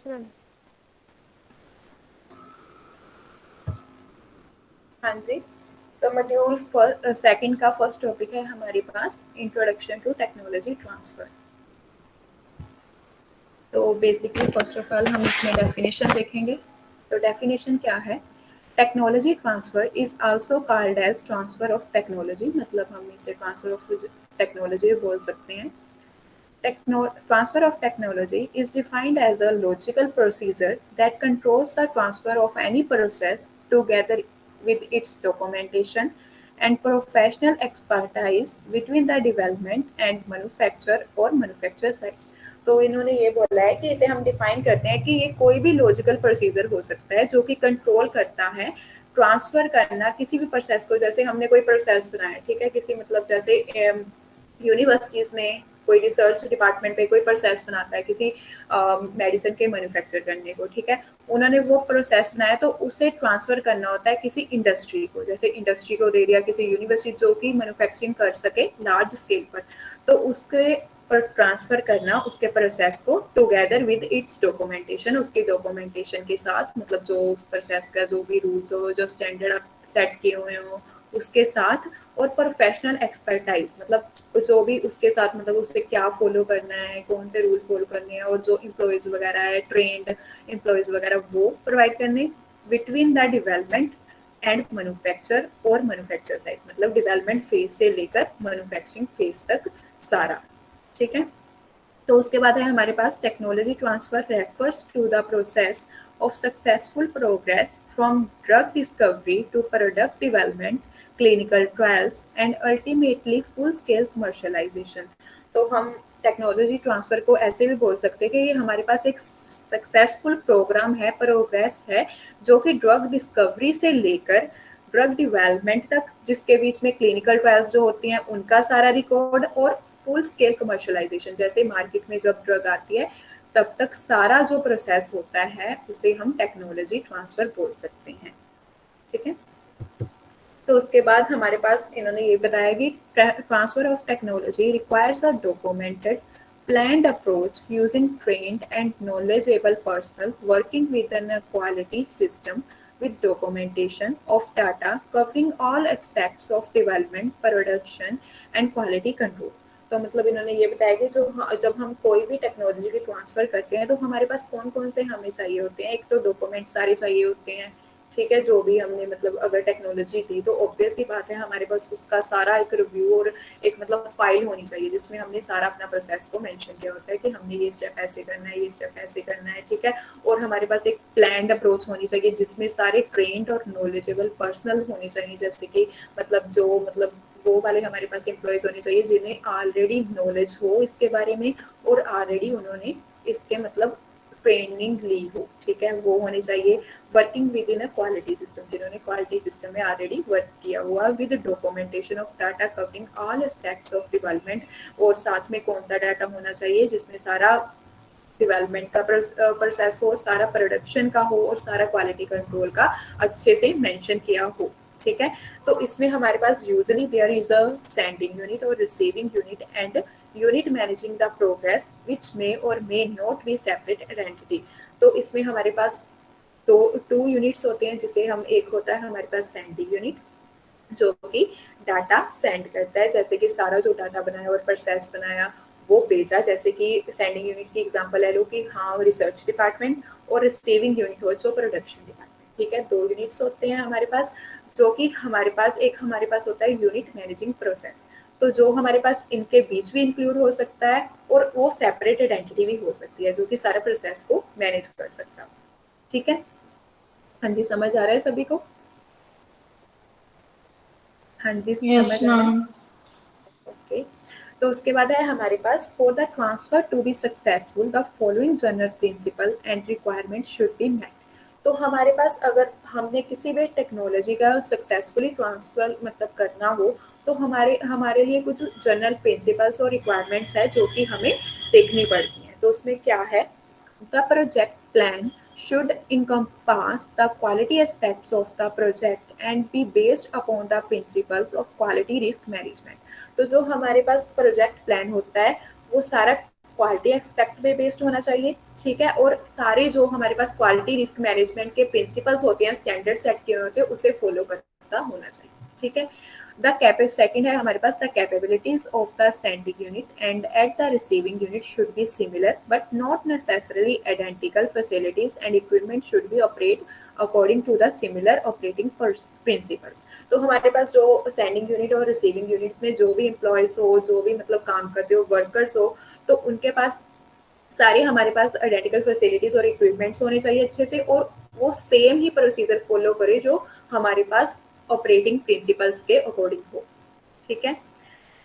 Ma'am. हाँ जी, तो मॉड्यूल सेकंड का फर्स्ट टॉपिक है हमारे पास इंट्रोडक्शन टू टेक्नोलॉजी ट्रांसफर। तो बेसिकली फर्स्ट ऑफ ऑल हम इसमें डेफिनेशन देखेंगे। तो डेफिनेशन क्या है? Technology transfer is also called as transfer of technology, मतलब हम इसे ट्रांसफर ऑफ टेक्नोलॉजी बोल सकते हैं। Transfer of technology is defined as a logical procedure that controls the transfer of any process together with its documentation and professional expertise between the development and manufacture or manufacture sites। तो इन्होंने ये बोला है कि इसे हम define करते हैं कि ये कोई भी लॉजिकल प्रोसीजर हो सकता है जो कि कंट्रोल करता है ट्रांसफर करना किसी भी प्रोसेस को। जैसे हमने कोई प्रोसेस बनाया, ठीक है, किसी मतलब जैसे यूनिवर्सिटीज में कोई रिसर्च डिपार्टमेंट पे कोई प्रोसेस बनाता है किसी मेडिसिन के मैन्युफैक्चर करने को, ठीक है, उन्होंने वो प्रोसेस बनाया तो उसे ट्रांसफर करना होता है किसी इंडस्ट्री को। जैसे इंडस्ट्री को दे दिया किसी यूनिवर्सिटी जो कि मैन्युफैक्चरिंग कर सके लार्ज स्केल पर, तो उसके पर ट्रांसफर करना उसके प्रोसेस को टुगेदर विद इट्स डॉक्यूमेंटेशन, उसकी डॉक्यूमेंटेशन के साथ, मतलब जो उस प्रोसेस का जो भी रूल्स हो, जो स्टैंडर्ड सेट किए हुए हो उसके साथ, और प्रोफेशनल एक्सपर्टाइज, मतलब जो भी उसके साथ, मतलब उसे क्या फॉलो करना है, कौन से रूल फॉलो करने हैं, और जो एम्प्लॉयज वगैरह है, ट्रेंड एम्प्लॉयज वगैरह, वो प्रोवाइड करने between the development and manufacture और मैन्युफैक्चर साइड, मतलब डेवलपमेंट फेज से लेकर मैन्युफैक्चरिंग फेज तक सारा, ठीक है। तो उसके बाद है हमारे पास technology transfer refers to the process of successful progress from drug discovery to product development, clinical trials, and ultimately full-scale commercialization। तो हम टेक्नोलॉजी ट्रांसफर को ऐसे भी बोल सकते हैं कि ये हमारे पास एक सक्सेसफुल प्रोग्राम है, प्रोग्रेस है, जो कि ड्रग डिस्कवरी से लेकर ड्रग डेवलपमेंट तक, जिसके बीच में क्लिनिकल ट्रायल्स जो होती हैं उनका सारा रिकॉर्ड, और फुल स्केल कमर्शलाइजेशन, जैसे मार्केट में जब ड्रग आती है तब तक सारा जो प्रोसेस होता है उसे हम टेक्नोलॉजी ट्रांसफर बोल सकते हैं, ठीक है। तो उसके बाद हमारे पास इन्होंने ये बताया कि transfer of technology requires a documented planned approach using trained and knowledgeable personnel working within a quality system with documentation of data covering all aspects of development, production and quality control। तो मतलब इन्होंने ये बताया कि जो जब हम कोई भी टेक्नोलॉजी की ट्रांसफर करते हैं तो हमारे पास कौन कौन से हमें चाहिए होते हैं। एक तो डॉक्यूमेंट सारे चाहिए होते हैं, ठीक है, जो भी हमने मतलब अगर टेक्नोलॉजी दी तो ऑब्वियस ही बात है हमारे पास उसका सारा एक रिव्यू और एक मतलब फाइल होनी चाहिए जिसमें हमने सारा अपना प्रोसेस को मेंशन किया होता है कि हमने ये स्टेप ऐसे करना है, ये स्टेप ऐसे करना है, ठीक है। और हमारे पास एक प्लान्ड अप्रोच होनी चाहिए जिसमें सारे ट्रेंड और नॉलेजेबल पर्सनल होने चाहिए, जैसे कि मतलब जो मतलब वो वाले हमारे पास एम्प्लॉयज होने चाहिए जिन्हें ऑलरेडी नॉलेज हो इसके बारे में और ऑलरेडी उन्होंने इसके मतलब ट्रेनिंग ली हो, ठीक है, वो होने चाहिए। Working with in a quality system, जिन्होंने क्वालिटी सिस्टम में ऑलरेडी वर्क किया हुआ, with documentation of data covering all aspects of development, और साथ में कौन सा डाटा होना चाहिए जिसमें सारा डेवलपमेंट का प्रोसेस हो, सारा प्रोडक्शन का हो और सारा क्वालिटी कंट्रोल का अच्छे से मेंशन किया हो, ठीक है। तो इसमें हमारे पास usually there is a sending unit और receiving unit and unit managing the progress which may और may not be separate identity. तो इसमें हमारे पास तो टू यूनिट्स होते हैं, जिसे हम एक होता है हमारे पास सेंडिंग यूनिट जो कि डाटा सेंड करता है, जैसे कि सारा जो डाटा बनाया और प्रोसेस बनाया वो भेजा, जैसे कि सेंडिंग यूनिट की एग्जांपल ले लो कि हाँ रिसर्च डिपार्टमेंट, और रिसीविंग यूनिट हो जो प्रोडक्शन डिपार्टमेंट, ठीक है। दो यूनिट्स होते हैं हमारे पास, जो कि हमारे पास एक हमारे पास होता है यूनिट मैनेजिंग प्रोसेस, तो जो हमारे पास इनके बीच भी इंक्लूड हो सकता है और वो सेपरेट आइडेंटिटी भी हो सकती है जो कि सारे प्रोसेस को मैनेज कर सकता है, ठीक है। हाँ जी, समझ आ रहा है सभी को? हाँ जी, यस समझ आ रहा है। मैम। ओके, तो उसके बाद है हमारे पास for the transfer to be successful the following general principle and requirement should be met. तो हमारे पास अगर हमने किसी भी टेक्नोलॉजी का सक्सेसफुली ट्रांसफर मतलब करना हो तो हमारे हमारे लिए कुछ जनरल प्रिंसिपल्स और रिक्वायरमेंट्स है जो कि हमें देखनी पड़ती हैं। तो उसमें क्या है? The project plan should encompass the quality aspects of the project and be based upon the principles of quality risk management। तो जो हमारे पास प्रोजेक्ट प्लान होता है वो सारा क्वालिटी एक्सपेक्ट पे बेस्ड होना चाहिए, ठीक है, और सारे जो हमारे पास क्वालिटी रिस्क मैनेजमेंट के प्रिंसिपल्स होते हैं, स्टैंडर्ड सेट किए होते हैं, उसे फॉलो करता होना चाहिए, ठीक है। सेकेंड है हमारे पास the capabilities of the sending unit and at the receiving unit should be similar but not necessarily identical facilities and equipment should be operate according to the similar operating principles. तो हमारे पास जो sending unit और receiving units में जो भी employees हो, जो भी मतलब काम करते हो, वर्कर्स हो, तो उनके पास सारे हमारे पास आइडेंटिकल फैसिलिटीज और इक्विपमेंट्स होने चाहिए अच्छे से, और वो सेम ही प्रोसीजर फॉलो करे जो हमारे पास ऑपरेटिंग प्रिंसिपल्स के अकॉर्डिंग हो, ठीक है।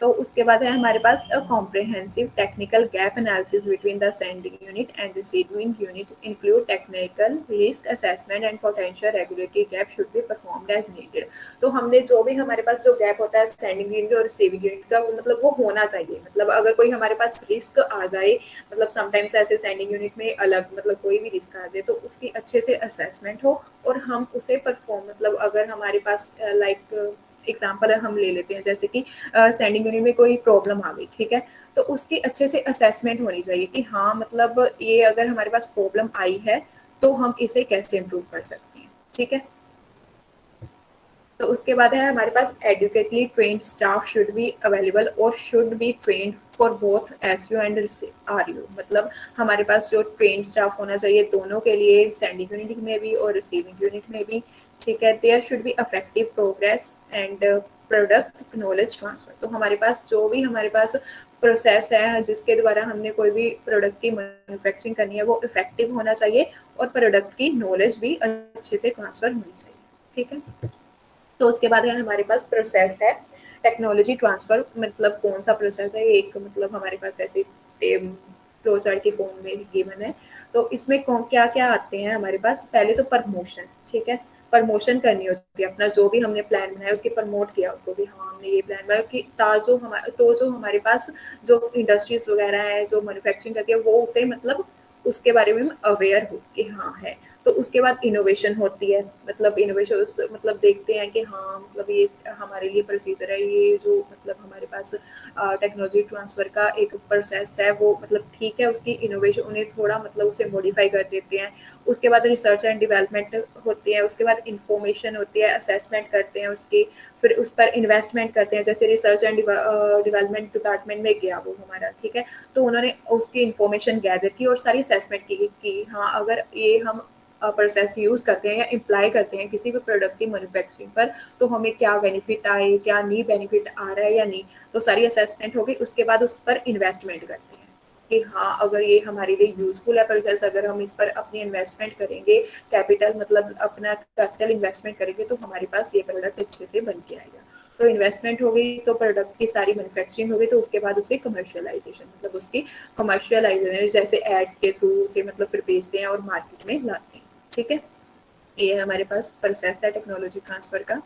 तो उसके बाद है हमारे पास a comprehensive technical gap analysis between the sending unit and receiving unit include technical risk assessment and potential regulatory gap should be performed as needed. तो हमने जो भी हमारे पास जो गैप होता है सेंडिंग यूनिट और रिसीविंग यूनिट का, मतलब वो होना चाहिए, मतलब अगर कोई हमारे पास रिस्क आ जाए, मतलब समटाइम्स ऐसे सेंडिंग यूनिट में अलग मतलब कोई भी रिस्क आ जाए, तो उसकी अच्छे से असेसमेंट हो और हम उसे परफॉर्म, मतलब अगर हमारे पास लाइक एग्जाम्पल हम ले लेते हैं, जैसे कि सेंडिंग यूनिट में कोई प्रॉब्लम आ गई, ठीक है, तो उसकी अच्छे से असेसमेंट होनी चाहिए कि हाँ मतलब ये अगर हमारे पास प्रॉब्लम आई है तो हम इसे कैसे इम्प्रूव कर सकते हैं, ठीक है। तो उसके बाद है हमारे पास adequately trained staff should be available और should be trained for both SU and RU, मतलब हमारे पास जो ट्रेन स्टाफ होना चाहिए दोनों के लिए, सेंडिंग यूनिट में भी और रिसीविंग यूनिट में भी, ठीक है। There should be effective progress and product knowledge transfer. तो हमारे पास जो भी हमारे पास प्रोसेस है जिसके द्वारा हमने कोई भी प्रोडक्ट की मैन्युफैक्चरिंग करनी है वो इफेक्टिव होना चाहिए और प्रोडक्ट की नॉलेज भी अच्छे से ट्रांसफर होनी चाहिए, ठीक है। तो उसके बाद है हमारे पास प्रोसेस है टेक्नोलॉजी ट्रांसफर, मतलब कौन सा प्रोसेस है, एक मतलब हमारे पास ऐसे फ्लो चार्ट के फॉर्म में गिवन है। तो इसमें क्या क्या आते हैं हमारे पास, पहले तो प्रमोशन, ठीक है, प्रमोशन करनी होती है, अपना जो भी हमने प्लान बनाया उसके प्रमोट किया उसको भी, हाँ हमने ये प्लान बनाया कि जो हमारे पास जो इंडस्ट्रीज वगैरह है जो मैन्युफैक्चरिंग करती है वो उसे मतलब उसके बारे में अवेयर हो कि हाँ है। तो उसके बाद इनोवेशन होती है, मतलब इनोवेशन मतलब देखते हैं कि हाँ मतलब ये हमारे लिए प्रोसीजर है, ये जो मतलब हमारे पास टेक्नोलॉजी ट्रांसफर का एक प्रोसेस है वो मतलब ठीक है, उसकी इनोवेशन उन्हें थोड़ा मतलब उसे मॉडिफाई कर देते हैं। उसके बाद रिसर्च एंड डेवलपमेंट होती है, उसके बाद इंफॉर्मेशन होती है, असेसमेंट करते हैं उसकी, फिर उस पर इन्वेस्टमेंट करते हैं, जैसे रिसर्च एंड डेवलपमेंट डिपार्टमेंट में गया वो हमारा, ठीक है, तो उन्होंने उसकी इन्फॉर्मेशन गैदर की और सारी असेसमेंट की कि हाँ अगर ये हम प्रोसेस यूज़ करते हैं या अप्लाई करते हैं किसी भी प्रोडक्ट की मैन्युफैक्चरिंग पर तो हमें क्या बेनिफिट आए, क्या नहीं बेनिफिट आ रहा है या नहीं, तो सारी असेसमेंट होगी। उसके बाद उस पर इन्वेस्टमेंट करते हैं कि हाँ अगर ये हमारे लिए यूजफुल है प्रोसेस, अगर हम इस पर अपनी इन्वेस्टमेंट करेंगे, कैपिटल मतलब अपना कैपिटल इन्वेस्टमेंट करेंगे तो हमारे पास ये प्रोडक्ट अच्छे से बन के आएगा। तो इन्वेस्टमेंट हो गई तो प्रोडक्ट की सारी मैन्युफैक्चरिंग हो गई, तो उसके बाद उसे कमर्शियलाइजेशन, मतलब उसकी कमर्शियलाइजेशन जैसे एड्स के थ्रू उसे मतलब फिर बेचते हैं और मार्केट में लाते हैं, ठीक है। ये हमारे पास प्रोसेस है टेक्नोलॉजी ट्रांसफर का।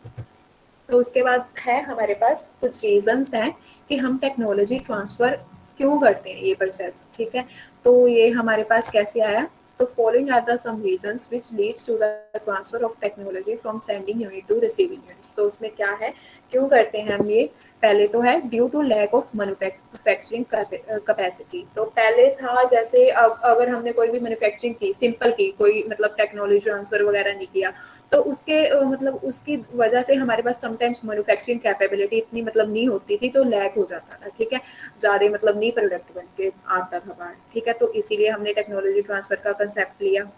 तो उसके बाद है हमारे पास कुछ रीजंस हैं कि हम टेक्नोलॉजी ट्रांसफर क्यों करते हैं ये प्रोसेस, ठीक है। तो ये हमारे पास कैसे आया, तो following are the some reasons which leads to the transfer of technology from sending unit to receiving units. तो उसमें क्या है, क्यों करते हैं हम ये, पहले तो है due to lack of manufacturing capacity. तो पहले था जैसे अब अगर हमने कोई भी मैन्युफैक्चरिंग की सिंपल की, कोई मतलब टेक्नोलॉजी ट्रांसफर वगैरह नहीं किया, तो उसके मतलब उसकी वजह से हमारे पास समटाइम्स मैन्युफैक्चरिंग कैपेबिलिटी इतनी मतलब नहीं होती थी, तो लैक हो जाता था, ठीक है, ज़्यादा मतलब नहीं प्रोडक्ट बन के आता था बाहर, ठीक है। तो इसीलिए हमने टेक्नोलॉजी ट्रांसफर का कंसेप्ट लिया।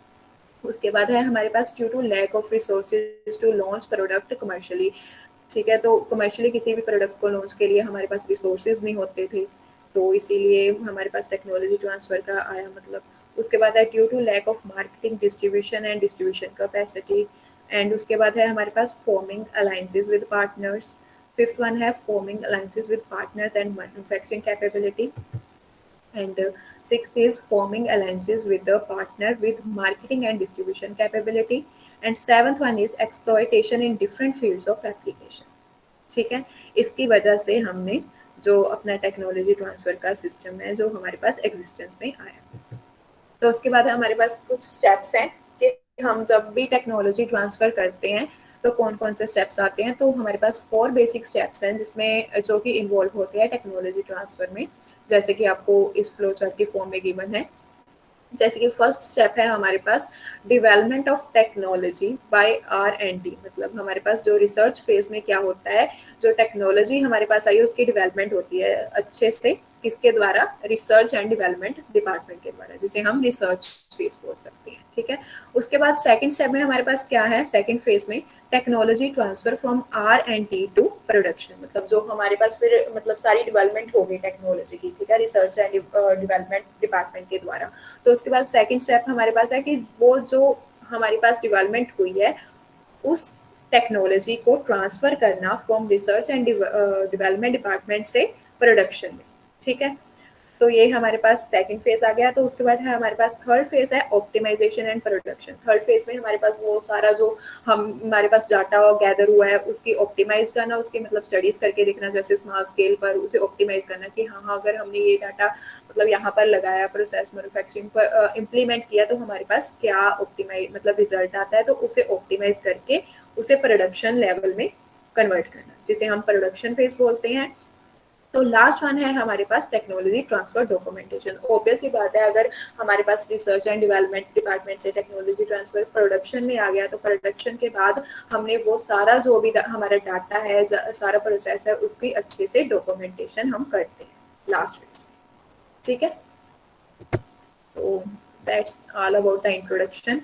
उसके बाद है हमारे पास due to lack of resources to launch product commercially, ठीक है। तो कमर्शियली किसी भी प्रोडक्ट को लॉन्च के लिए हमारे पास रिसोर्सेज नहीं होते थे, तो इसीलिए हमारे पास टेक्नोलॉजी ट्रांसफर का आया मतलब। उसके बाद है due to lack of marketing distribution and distribution capacity, and उसके बाद है हमारे पास forming alliances with partners. Fifth one है forming alliances with partners and manufacturing capability, and sixth is forming alliances with the partner with marketing and distribution capability, and seventh one is exploitation in different fields of application, ठीक है। इसकी वजह से हमने जो अपना technology transfer का system है जो हमारे पास एग्जिस्टेंस में आया। तो उसके बाद हमारे पास कुछ स्टेप्स हैं कि हम जब भी टेक्नोलॉजी ट्रांसफ़र करते हैं तो कौन कौन से स्टेप्स आते हैं। तो हमारे पास 4 बेसिक स्टेप्स हैं जिसमें जो कि इन्वॉल्व होते हैं टेक्नोलॉजी ट्रांसफ़र में, जैसे कि आपको इस फ्लो चार्ट की फॉर्म में गिवन है। जैसे कि फर्स्ट स्टेप है हमारे पास development of technology by R&D, मतलब हमारे पास जो रिसर्च फेज में क्या होता है, जो टेक्नोलॉजी हमारे पास आई है उसकी डेवलपमेंट होती है अच्छे से, किसके द्वारा, रिसर्च एंड डेवलपमेंट डिपार्टमेंट के द्वारा, जिसे हम रिसर्च फेज बोल सकते हैं, ठीक है। उसके बाद सेकंड स्टेप में हमारे पास क्या है, सेकंड फेज में technology transfer from R&D to production, मतलब जो हमारे पास फिर मतलब सारी डेवलपमेंट हो गई टेक्नोलॉजी की, ठीक है, रिसर्च एंड डेवलपमेंट डिपार्टमेंट के द्वारा। तो उसके बाद सेकंड स्टेप हमारे पास है कि वो जो हमारे पास डेवलपमेंट हुई है उस टेक्नोलॉजी को ट्रांसफर करना from research and development department से प्रोडक्शन में, ठीक है। तो ये हमारे पास सेकंड फेज आ गया। तो उसके बाद है हमारे पास थर्ड फेज है optimisation and production. Third phase में हमारे पास वो सारा जो हमारे पास डाटा गैदर हुआ है उसकी ऑप्टिमाइज करना, उसकी मतलब स्टडीज करके देखना, जैसे स्मॉल स्केल पर उसे ऑप्टिमाइज करना कि हाँ अगर हमने ये डाटा मतलब यहाँ पर लगाया, प्रोसेस मैन्युफैक्चरिंग पर इम्प्लीमेंट किया तो हमारे पास क्या ऑप्टिमाइज मतलब रिजल्ट आता है, तो उसे ऑप्टिमाइज करके उसे प्रोडक्शन लेवल में कन्वर्ट करना, जिसे हम प्रोडक्शन फेज बोलते हैं। तो लास्ट वन है हमारे पास टेक्नोलॉजी ट्रांसफर डॉक्यूमेंटेशन। ऑब्वियस ही बात है, अगर हमारे पास रिसर्च एंड डेवलपमेंट डिपार्टमेंट से टेक्नोलॉजी ट्रांसफर प्रोडक्शन में आ गया, तो प्रोडक्शन के बाद हमने वो सारा जो भी हमारा डाटा है, सारा प्रोसेस है, उसकी अच्छे से डॉक्यूमेंटेशन हम करते हैं लास्ट फेज में, ठीक है। तो that's all about the introduction.